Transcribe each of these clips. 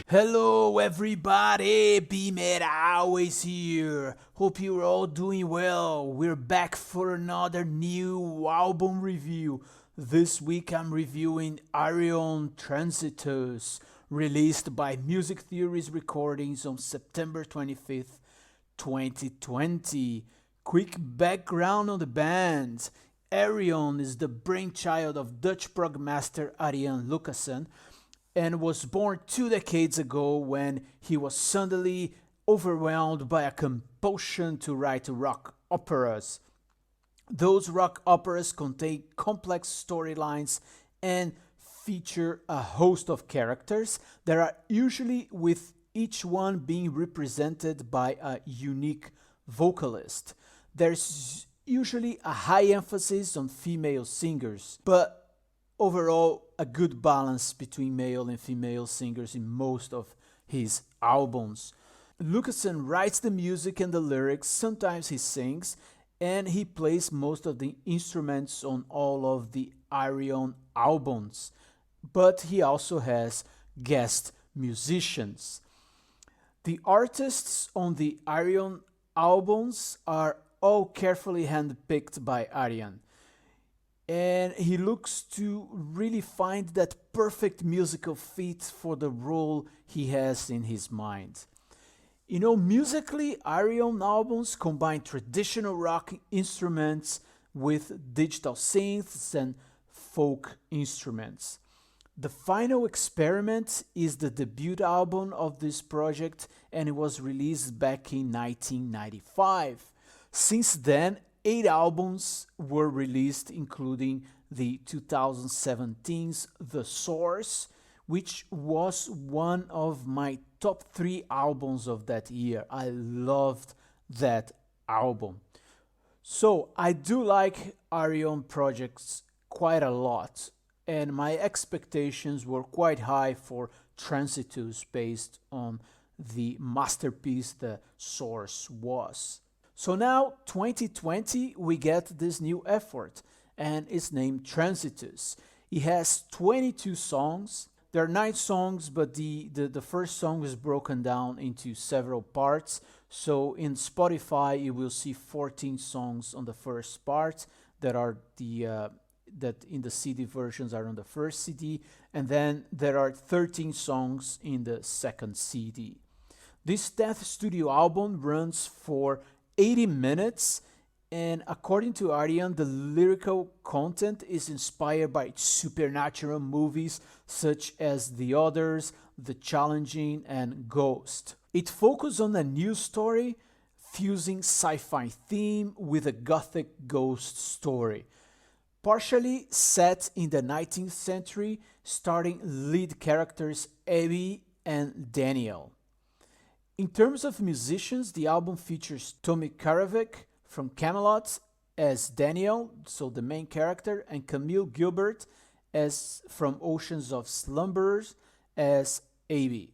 Hello everybody, BeMetalways here. Hope you're all doing well. We're back for another new album review. This week I'm reviewing AYREON Transitus, released by Music Theories Recordings on September 25th, 2020. Quick background on the band. AYREON is the brainchild of Dutch prog master Arjan Lucassen, and was born 2 decades ago when he was suddenly overwhelmed by a compulsion to write rock operas. Those rock operas contain complex storylines and feature a host of characters that are usually with each one being represented by a unique vocalist. There's usually a high emphasis on female singers, but overall a good balance between male and female singers in most of his albums. Lucassen writes the music and the lyrics, sometimes he sings, and he plays most of the instruments on all of the AYREON albums, but he also has guest musicians. The artists on the AYREON albums are all carefully handpicked by Arjan, and he looks to really find that perfect musical fit for the role he has in his mind. Musically, AYREON albums combine traditional rock instruments with digital synths and folk instruments. The final experiment is the debut album of this project, and it was released back in 1995. Since then, 8 albums were released, including the 2017's The Source, which was one of my top 3 albums of that year. I loved that album. So I do like AYREON projects quite a lot, and my expectations were quite high for Transitus based on the masterpiece The Source was. So now, 2020, we get this new effort, and it's named Transitus. It has 22 songs. There are 9 songs, but the first song is broken down into several parts. So in Spotify, you will see 14 songs on the first part that are that in the CD versions are on the first CD, and then there are 13 songs in the second CD. This 10th studio album runs for 80 minutes, and according to Arjan, the lyrical content is inspired by supernatural movies such as The Others, The Challenging, and Ghost. It focuses on a new story, fusing sci-fi theme with a gothic ghost story. Partially set in the 19th century, starring lead characters Abby and Daniel. In terms of musicians, the album features Tommy Karavik from Camelot as Daniel, so the main character, and Camille Gilbert as from Oceans of Slumberers as Abby.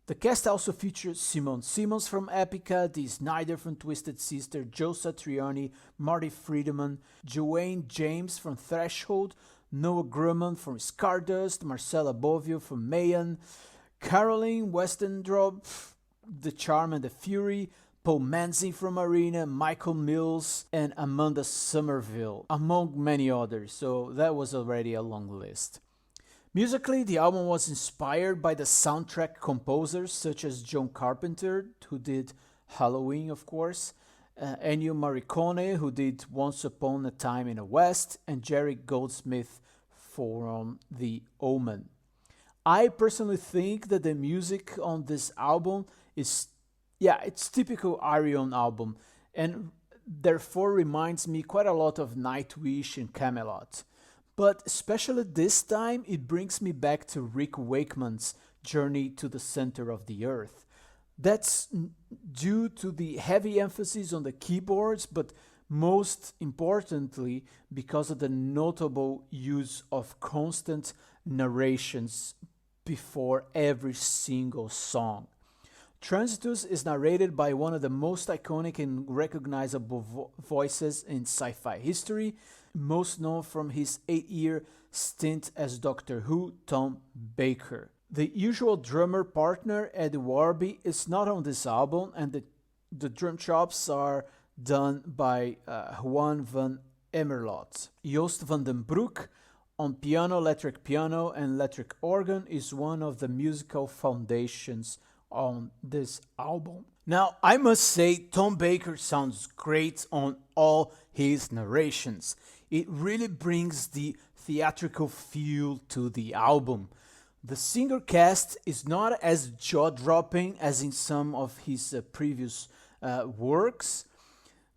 The cast also features Simone Simons from Epica, Dee Snider from Twisted Sister, Joe Satriani, Marty Friedman, Joanne James from Threshold, Noah Grumman from Stardust, Marcella Bovio from Mayan, Caroline Westendrop, The Charm and the Fury, Paul Manzi from Arena, Michael Mills, and Amanda Somerville, among many others, so that was already a long list. Musically, the album was inspired by the soundtrack composers such as John Carpenter, who did Halloween, of course, Ennio Morricone, who did Once Upon a Time in the West, and Jerry Goldsmith from The Omen. I personally think that the music on this album is, it's typical AYREON album, and therefore reminds me quite a lot of Nightwish and Camelot. But especially this time, it brings me back to Rick Wakeman's Journey to the Center of the Earth. That's due to the heavy emphasis on the keyboards, but most importantly, because of the notable use of constant narrations before every single song. Transitus is narrated by one of the most iconic and recognizable voices in sci-fi history, most known from his 8-year stint as Doctor Who, Tom Baker. The usual drummer partner, Eddie Warby, is not on this album, and the drum chops are done by Juan van Emmerlot. Joost van den Broek on piano, electric piano, and electric organ is one of the musical foundations on this album. Now, I must say, Tom Baker sounds great on all his narrations. It really brings the theatrical feel to the album. The singer cast is not as jaw-dropping as in some of his previous works,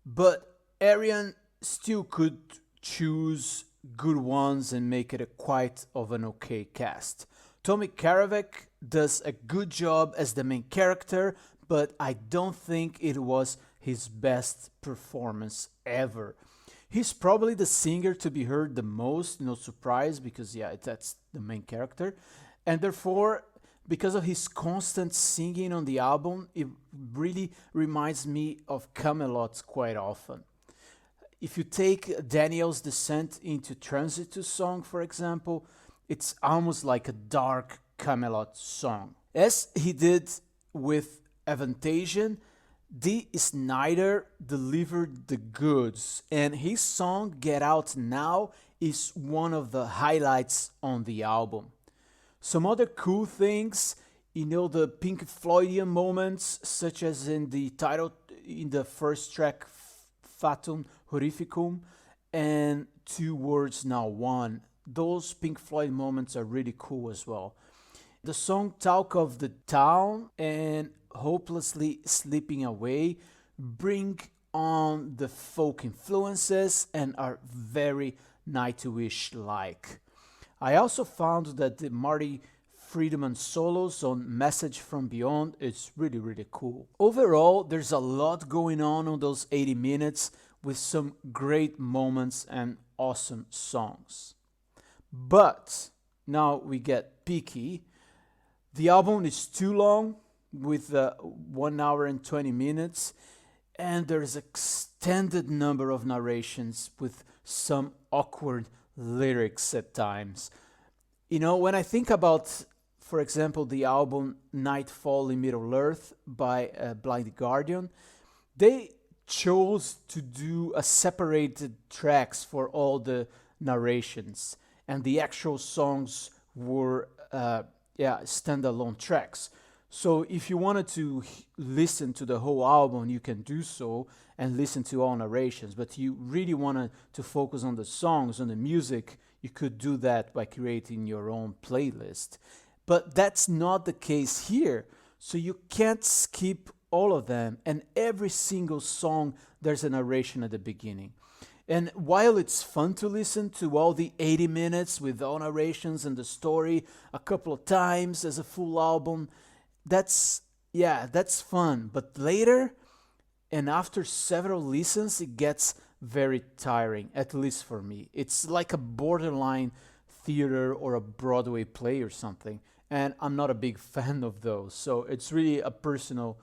but AYREON still could choose good ones and make it a quite of an okay cast. Tommy Karavec does a good job as the main character, but I don't think it was his best performance ever. He's probably the singer to be heard the most, no surprise, because yeah, that's the main character. And therefore, because of his constant singing on the album, it really reminds me of Camelot quite often. If you take Daniel's Descent into Transitus song, for example, it's almost like a dark Camelot song. As he did with Avantasian, D. Snyder delivered the goods, and his song Get Out Now is one of the highlights on the album. Some other cool things, the Pink Floydian moments, such as in the title, in the first track, Fatum Horrificum, and Two Words Now One. Those Pink Floyd moments are really cool as well. The song Talk of the Town and Hopelessly Slipping Away bring on the folk influences and are very Nightwish-like. I also found that the Marty Friedman solos on Message from Beyond is really, really cool. Overall, there's a lot going on those 80 minutes with some great moments and awesome songs. But now we get picky. The album is too long, with 1 hour and 20 minutes, and there's an extended number of narrations with some awkward lyrics at times. When I think about, for example, the album Nightfall in Middle-earth by Blind Guardian, they chose to do a separated tracks for all the narrations, and the actual songs were standalone tracks. So if you wanted to listen to the whole album, you can do so and listen to all narrations. But you really wanted to focus on the songs, on the music, you could do that by creating your own playlist. But that's not the case here. So you can't skip all of them. And every single song, there's a narration at the beginning. And while it's fun to listen to all the 80 minutes with all narrations and the story a couple of times as a full album, that's fun. But later, and after several listens, it gets very tiring, at least for me. It's like a borderline theater or a Broadway play or something, and I'm not a big fan of those. So it's really a personal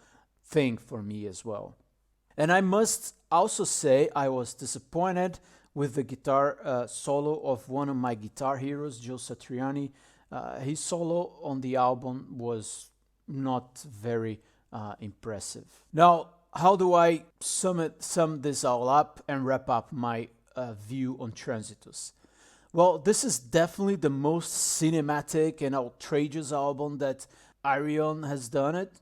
thing for me as well. And I must also say I was disappointed with the guitar solo of one of my guitar heroes, Joe Satriani. His solo on the album was not very impressive. Now, how do I sum this all up and wrap up my view on Transitus? Well, this is definitely the most cinematic and outrageous album that AYREON has done it.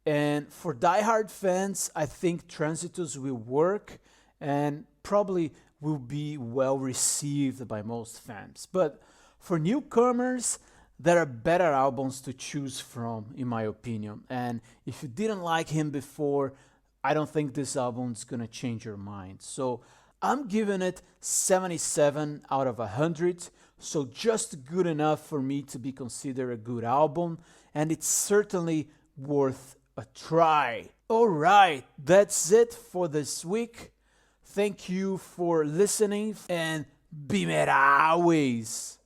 And for diehard fans, I think Transitus will work and probably will be well received by most fans. But for newcomers, there are better albums to choose from, in my opinion. And if you didn't like him before, I don't think this album is going to change your mind. So I'm giving it 77 out of 100. So just good enough for me to be considered a good album. And it's certainly worth a try. All right, that's it for this week. Thank you for listening and BeMetalways.